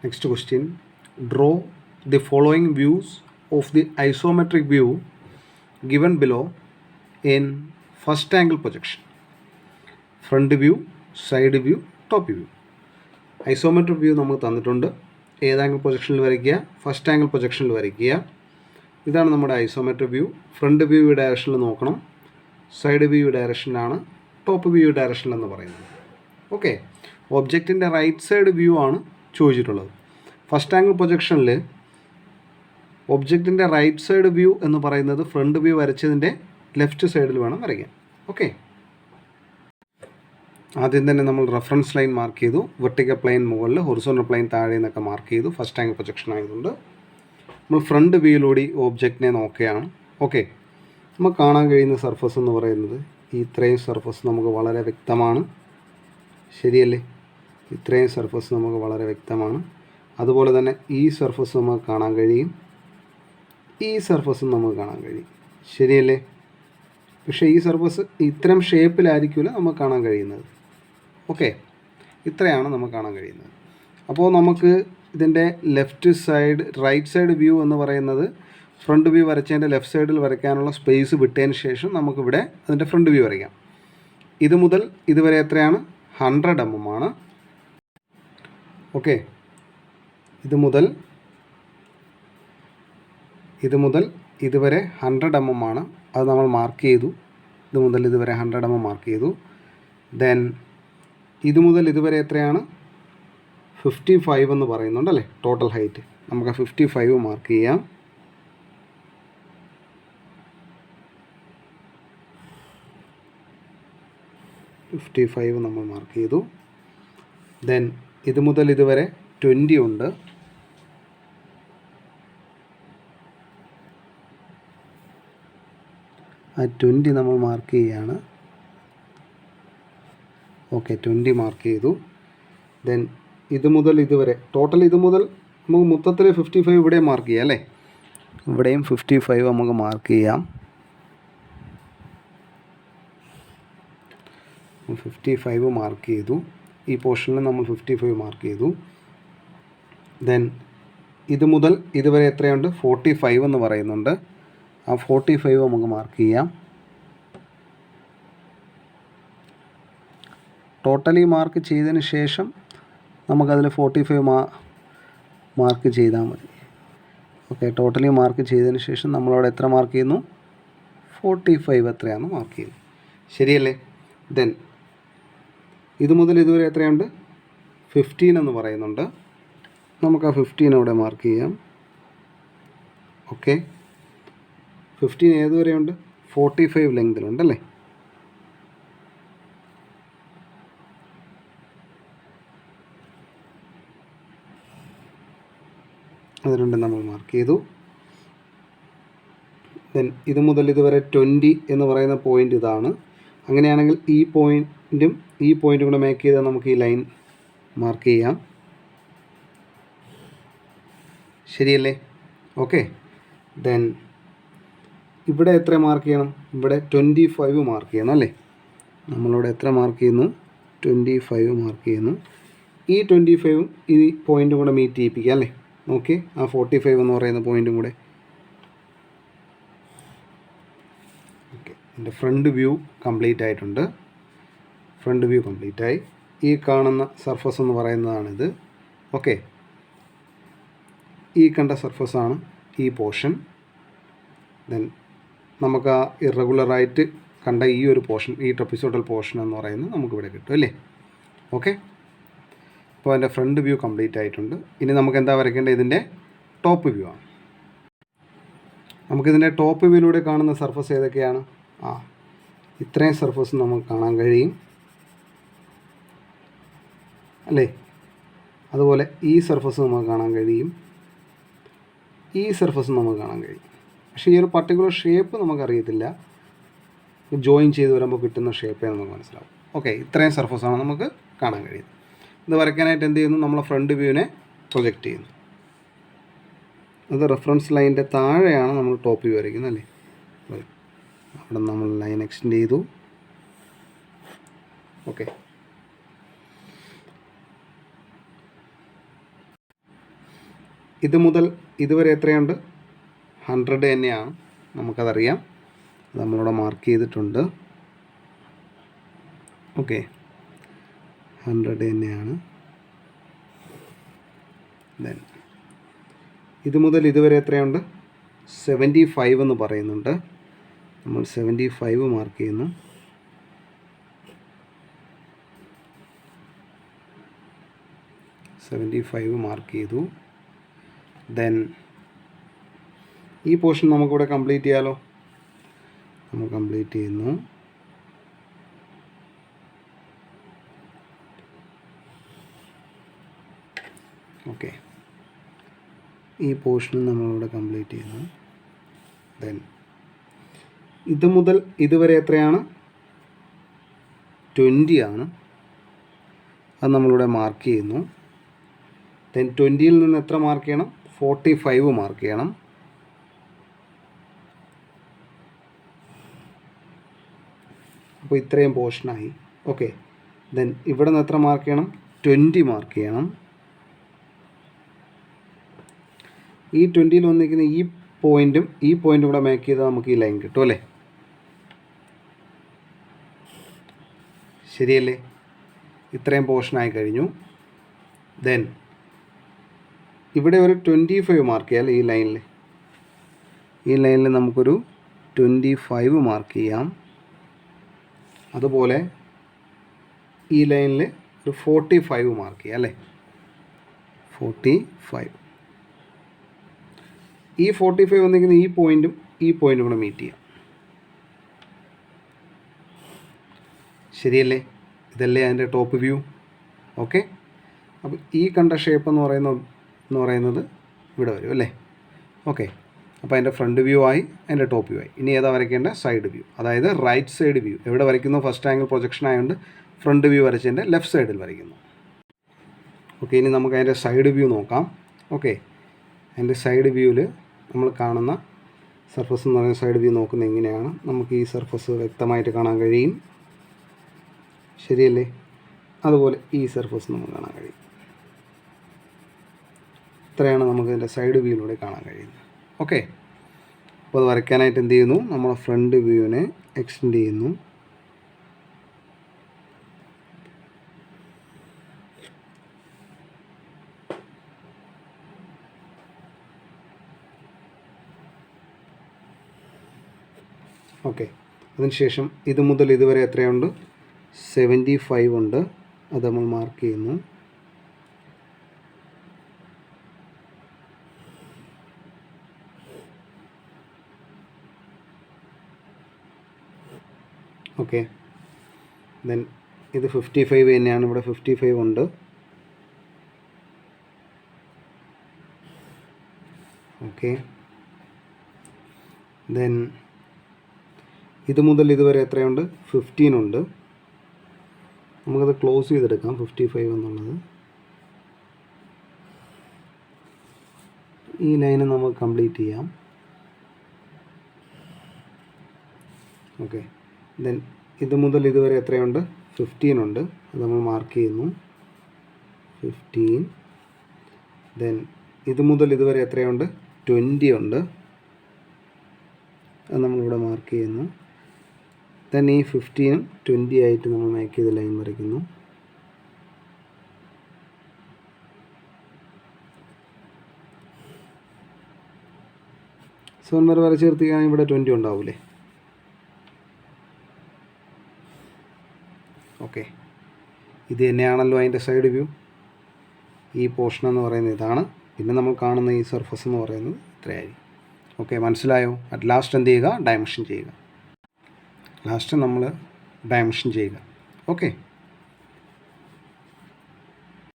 Next question. Draw the following views of the isometric view given below in first angle projection. Front view, side view, top view. Isometric view നമുക്ക് തന്നിട്ടുണ്ട്. ഏത് angle പ്രൊജക്ഷനിൽ വരയ്ക്കുക? First angle പ്രൊജക്ഷനിൽ വരയ്ക്കുക. ഇതാണ് നമ്മുടെ isometric view. Front view ഡയറക്ഷനിൽ നോക്കണം, side view ഡയറക്ഷനിലാണ്, ടോപ്പ് വ്യൂ ഡയറക്ഷനിൽ എന്ന് പറയുന്നത്. ഓക്കെ, ഒബ്ജക്റ്റിൻ്റെ റൈറ്റ് സൈഡ് വ്യൂ ആണ് ചോദിച്ചിട്ടുള്ളത്. ഫസ്റ്റ് ആംഗിൾ പ്രൊജക്ഷനിൽ ഒബ്ജക്റ്റിൻ്റെ റൈറ്റ് സൈഡ് വ്യൂ എന്ന് പറയുന്നത് ഫ്രണ്ട് വ്യൂ വരച്ചതിൻ്റെ ലെഫ്റ്റ് സൈഡിൽ വേണം വരയ്ക്കാൻ. ഓക്കെ, ആദ്യം തന്നെ നമ്മൾ റെഫറൻസ് ലൈൻ മാർക്ക് ചെയ്തു. വെർട്ടിക്കൽ പ്ലെയിൻ മുകളിൽ, ഹൊറിസോണ്ടൽ പ്ലെയിൻ താഴെ എന്നൊക്കെ മാർക്ക് ചെയ്തു. ഫസ്റ്റ് ആംഗിൾ പ്രൊജക്ഷൻ ആയതുകൊണ്ട് നമ്മൾ ഫ്രണ്ട് വ്യൂയിലൂടെ ഒബ്ജക്റ്റിനെ നോക്കുകയാണ്. ഓക്കെ, നമുക്ക് കാണാൻ കഴിയുന്ന സർഫസ് എന്ന് പറയുന്നത് ഇത്രയും സർഫസ് നമുക്ക് വളരെ വ്യക്തമാണ്. ശരിയല്ലേ? ഇത്രയും സർഫസ് നമുക്ക് വളരെ വ്യക്തമാണ്. അതുപോലെ തന്നെ ഈ സർഫസ് നമുക്ക് കാണാൻ കഴിയും, ഈ സർഫസും നമുക്ക് കാണാൻ കഴിയും. ശരിയല്ലേ? പക്ഷേ ഈ സർഫസ് ഇത്തരം ഷേപ്പിലായിരിക്കില്ല നമുക്ക് കാണാൻ കഴിയുന്നത്. ഓക്കെ, ഇത്രയാണ് നമുക്ക് കാണാൻ കഴിയുന്നത്. അപ്പോൾ നമുക്ക് ഇതിൻ്റെ left side, right side view എന്ന് പറയുന്നത് ഫ്രണ്ട് വ്യൂ വരച്ചതിൻ്റെ ലെഫ്റ്റ് സൈഡിൽ വരയ്ക്കാനുള്ള സ്പേസ് വിട്ടതിന് ശേഷം നമുക്കിവിടെ അതിൻ്റെ ഫ്രണ്ട് വ്യൂ വരയ്ക്കാം. ഇത് മുതൽ ഇതുവരെ എത്രയാണ്? 100 mm ആണ്. ഓക്കെ, ഇത് മുതൽ ഇതുവരെ 100 mm ആണ്. അത് നമ്മൾ മാർക്ക് ചെയ്തു. ഇത് മുതൽ ഇതുവരെ 100 mm മാർക്ക് ചെയ്തു. ദെൻ ഇത് മുതൽ ഇതുവരെ എത്രയാണ്? 55 എന്ന് പറയുന്നുണ്ടല്ലേ ടോട്ടൽ ഹൈറ്റ്. നമുക്ക് 55 മാർക്ക് ചെയ്യാം. നമ്മൾ മാർക്ക് ചെയ്തു. ദെൻ ഇത് മുതൽ ഇതുവരെ 20 ഉണ്ട്. ആ 20 നമ്മൾ മാർക്ക് ചെയ്യുകയാണ്. ഓക്കെ, 20 മാർക്ക് ചെയ്തു. ദെൻ ഇത് മുതൽ ഇതുവരെ ടോട്ടൽ, ഇത് മുതൽ നമുക്ക് മൊത്തത്തിൽ 55 ഇവിടെ മാർക്ക് ചെയ്യാം അല്ലേ? ഇവിടെയും 55 നമുക്ക് മാർക്ക് ചെയ്യാം. 55 മാർക്ക് ചെയ്തു. ഈ പോർഷനിൽ നമ്മൾ 55 മാർക്ക് ചെയ്തു. ദെൻ ഇത് മുതൽ ഇതുവരെ എത്രയുണ്ട്? 45 എന്ന് പറയുന്നുണ്ട്. ആ 45 നമുക്ക് മാർക്ക് ചെയ്യാം. ടോട്ടലി മാർക്ക് ചെയ്തതിന് ശേഷം നമുക്കതിൽ 45 മാർക്ക് ചെയ്താൽ മതി. ഓക്കെ, ടോട്ടലി മാർക്ക് ചെയ്തതിന് ശേഷം നമ്മളവിടെ എത്ര മാർക്ക് ചെയ്യുന്നു? 45 എത്രയാണെന്ന് മാർക്ക് ചെയ്യുന്നു. ശരിയല്ലേ? ദെൻ ഇത് മുതൽ ഇതുവരെ എത്രയുണ്ട്? 15 എന്ന് പറയുന്നുണ്ട്. നമുക്ക് ആ 15 അവിടെ മാർക്ക് ചെയ്യാം. ഓക്കെ, 15 ഏതുവരെയുണ്ട്? 45 ലെങ്തിലുണ്ടല്ലേ? അതിലുണ്ട്, നമ്മൾ മാർക്ക് ചെയ്തു. ദെൻ ഇത് മുതൽ ഇതുവരെ 20 എന്ന് പറയുന്ന പോയിൻ്റ് ഇതാണ്. അങ്ങനെയാണെങ്കിൽ ഈ പോയിൻറ്റും ഈ പോയിൻറ്റും കൂടെ മേക്ക് ചെയ്താൽ നമുക്ക് ഈ ലൈൻ മാർക്ക് ചെയ്യാം. ശരിയല്ലേ? ഓക്കെ, ദെൻ ഇവിടെ എത്ര മാർക്ക് ചെയ്യണം? ഇവിടെ 25 മാർക്ക് ചെയ്യണം അല്ലേ? നമ്മളിവിടെ എത്ര മാർക്ക് ചെയ്യുന്നു? 25 മാർക്ക് ചെയ്യുന്നു. ഈ 25ഉം ഈ പോയിൻറ്റും കൂടെ മീറ്റ് ചെയ്യിപ്പിക്കുക അല്ലേ? ഓക്കെ, ആ 45 എന്ന് പറയുന്ന പോയിൻറ്റും കൂടെ. ഓക്കെ, എൻ്റെ ഫ്രണ്ട് വ്യൂ കംപ്ലീറ്റ് ആയിട്ടുണ്ട്. ഫ്രണ്ട് വ്യൂ കംപ്ലീറ്റ് ആയി. ഈ കാണുന്ന സർഫസ് എന്ന് പറയുന്നതാണിത്. ഓക്കെ, ഈ കണ്ട സർഫസാണ് ഈ പോർഷൻ. ദെൻ നമുക്ക് ആ ഇറഗുലറായിട്ട് കണ്ട ഈ ഒരു പോർഷൻ, ഈ ട്രപ്പിസോഡൽ പോർഷൻ എന്ന് പറയുന്നത് നമുക്കിവിടെ കിട്ടും അല്ലേ? ഓക്കെ, അപ്പോൾ അതിൻ്റെ ഫ്രണ്ട് വ്യൂ കംപ്ലീറ്റ് ആയിട്ടുണ്ട്. ഇനി നമുക്ക് എന്താ വരയ്ക്കേണ്ടത്? ഇതിൻ്റെ ടോപ്പ് വ്യൂ ആണ്. നമുക്കിതിൻ്റെ ടോപ്പ് വ്യൂയിലൂടെ കാണുന്ന സർഫസ് ഏതൊക്കെയാണ്? ഇത്രയും സർഫസ് നമുക്ക് കാണാൻ കഴിയും അല്ലേ? അതുപോലെ ഈ സർഫസ് നമുക്ക് കാണാൻ കഴിയും, ഈ സർഫസ് നമുക്ക് കാണാൻ കഴിയും. പക്ഷേ ഈ ഒരു പർട്ടിക്കുലർ ഷേപ്പ് നമുക്കറിയത്തില്ല. ജോയിൻ ചെയ്ത് വരുമ്പോൾ കിട്ടുന്ന ഷേപ്പേ നമുക്ക് മനസ്സിലാവും. ഓക്കെ, ഇത്രയും സർഫസാണ് നമുക്ക് കാണാൻ കഴിയുന്നത്. ഇത് വരയ്ക്കാനായിട്ട് എന്ത് ചെയ്യുന്നു? നമ്മൾ ഫ്രണ്ട് വ്യൂവിനെ പ്രൊജക്റ്റ് ചെയ്യുന്നു. അത് റെഫറൻസ് ലൈനിൻ്റെ താഴെയാണ് നമ്മൾ ടോപ്പ് വ്യൂ വരയ്ക്കുന്നത് അല്ലേ? അവിടെ നമ്മൾ ലൈൻ എക്സ്റ്റെൻഡ് ചെയ്തു. ഓക്കെ, ഇത് മുതൽ ഇതുവരെ എത്രയുണ്ട്? 100 തന്നെയാണ്, നമുക്കതറിയാം, നമ്മളിവിടെ മാർക്ക് ചെയ്തിട്ടുണ്ട്. ഓക്കെ, 100 തന്നെയാണ്. ദെൻ ഇത് മുതൽ ഇതുവരെ എത്രയുണ്ട്? 75 എന്ന് പറയുന്നുണ്ട്. നമ്മൾ 75 മാർക്ക് ചെയ്യുന്നു. മാർക്ക് ചെയ്തു. ദെൻ ഈ പോർഷൻ നമുക്കിവിടെ കംപ്ലീറ്റ് ചെയ്യാലോ. നമ്മൾ കംപ്ലീറ്റ് ചെയ്യുന്നു. ഓക്കെ, ഈ പോർഷൻ നമ്മളിവിടെ കംപ്ലീറ്റ് ചെയ്യുന്നു. ദെൻ ഇത് മുതൽ ഇതുവരെ എത്രയാണ്? 20 ആണ്, അത് നമ്മളിവിടെ മാർക്ക് ചെയ്യുന്നു. ദെൻ 20യിൽ നിന്ന് എത്ര മാർക്ക് ചെയ്യണം? 45 മാർക്ക് ചെയ്യണം. അപ്പോൾ ഇത്രയും പോർഷനായി. ഓക്കെ, ദെൻ ഇവിടെ നിന്ന് എത്ര മാർക്ക് ചെയ്യണം? 20 മാർക്ക് ചെയ്യണം. ഈ 20യിൽ വന്നിരിക്കുന്ന ഈ പോയിൻറ്റും കൂടെ മേക്ക് ചെയ്താൽ നമുക്ക് ഈ ലൈൻ കിട്ടും അല്ലേ? ശരിയല്ലേ? ഇത്രയും പോർഷനായി കഴിഞ്ഞു. ദെൻ ഇവിടെ ഒരു 25 മാർക്ക് ചെയ്യാം. ഈ ലൈനിൽ നമുക്കൊരു 25 മാർക്ക് ചെയ്യാം. അതുപോലെ ഈ ലൈനിൽ ഒരു 45 മാർക്ക് ചെയ്യാം അല്ലേ? 45. ഈ 45 വന്നിരിക്കുന്ന ഈ പോയിൻറ്റും കൂടെ മീറ്റ് ചെയ്യാം. ശരിയല്ലേ? ഇതല്ലേ അതിൻ്റെ ടോപ്പ് വ്യൂ. ഓക്കെ, അപ്പോൾ ഈ കണ്ട ഷേപ്പ് എന്ന് പറയുന്നത് ഇവിടെ വരും അല്ലേ? ഓക്കെ, അപ്പോൾ അതിൻ്റെ ഫ്രണ്ട് വ്യൂ ആയി, അതിൻ്റെ ടോപ്പ് വ്യൂ ആയി. ഇനി ഏതാ വരയ്ക്കേണ്ട? സൈഡ് വ്യൂ, അതായത് റൈറ്റ് സൈഡ് വ്യൂ. എവിടെ വരയ്ക്കുന്നു? ഫസ്റ്റ് ആംഗിൾ പ്രൊജക്ഷൻ ആയതുകൊണ്ട് ഫ്രണ്ട് വ്യൂ വരച്ചതിൻ്റെ ലെഫ്റ്റ് സൈഡിൽ വരയ്ക്കുന്നു. ഓക്കെ, ഇനി നമുക്ക് അതിൻ്റെ സൈഡ് വ്യൂ നോക്കാം. ഓക്കെ, അതിൻ്റെ സൈഡ് വ്യൂവിൽ നമ്മൾ കാണുന്ന സർഫസ് എന്ന് പറയുന്ന സൈഡ് വ്യൂ നോക്കുന്നത് എങ്ങനെയാണ്? നമുക്ക് ഈ സർഫസ് വ്യക്തമായിട്ട് കാണാൻ കഴിയും. ശരിയല്ലേ? അതുപോലെ ഈ സർഫസ് നമുക്ക് കാണാൻ കഴിയും. ഇത്രയാണ് നമുക്ക് ഇതിൻ്റെ സൈഡ് വ്യൂവിലൂടെ കാണാൻ കഴിയുന്നത്. ഓക്കെ, അപ്പോൾ അത് വരയ്ക്കാനായിട്ട് എന്ത് ചെയ്യുന്നു? നമ്മൾ ഫ്രണ്ട് വ്യൂവിനെ എക്സ്റ്റെൻഡ് ചെയ്യുന്നു. ഓക്കെ, അതിനുശേഷം ഇത് മുതൽ ഇതുവരെ എത്രയുണ്ട്? 75 ഉണ്ട്, അത് നമ്മൾ മാർക്ക് ചെയ്യുന്നു. ഓക്കെ, ദെൻ ഇത് 55 തന്നെയാണ്, ഇവിടെ 55 ഉണ്ട്. ഓക്കെ, ദെൻ ഇത് മുതൽ ഇതുവരെ എത്രയുണ്ട്? 15 ഉണ്ട്. നമുക്കത് ക്ലോസ് ചെയ്തെടുക്കാം 55 എന്നുള്ളത്. ഈ ലൈന് നമുക്ക് കംപ്ലീറ്റ് ചെയ്യാം. ഓക്കെ, ദെൻ ഇത് മുതൽ ഇതുവരെ എത്രയുണ്ട്? 15 ഉണ്ട്, അത് നമ്മൾ മാർക്ക് ചെയ്യുന്നു. 15. ദെൻ ഇത് മുതൽ ഇതുവരെ എത്രയുണ്ട്? 20 ഉണ്ട്, അത് നമ്മളിവിടെ മാർക്ക് ചെയ്യുന്നു. ദെൻ ഈ 15ഉം 20 ആയിട്ട് നമ്മൾ മേക്ക് ചെയ്ത ലൈൻ വരയ്ക്കുന്നു. സോൺ വരെ വരച്ച് നിർത്തിക്കുകയാണെങ്കിൽ ഇവിടെ 20 ഉണ്ടാവില്ലേ? ഓക്കെ, ഇത് തന്നെയാണല്ലോ അതിൻ്റെ സൈഡ് വ്യൂ. ഈ പോർഷൻ എന്ന് പറയുന്നത് ഇതാണ്. പിന്നെ നമ്മൾ കാണുന്ന ഈ സർഫസ് എന്ന് പറയുന്നത് ഇത്രയായി. ഓക്കെ, മനസ്സിലായോ? അറ്റ് ലാസ്റ്റ് എന്ത് ചെയ്യുക? ഡയമെൻഷൻ ചെയ്യുക. ലാസ്റ്റ് നമ്മൾ ഡയമെൻഷൻ ചെയ്യുക. ഓക്കെ.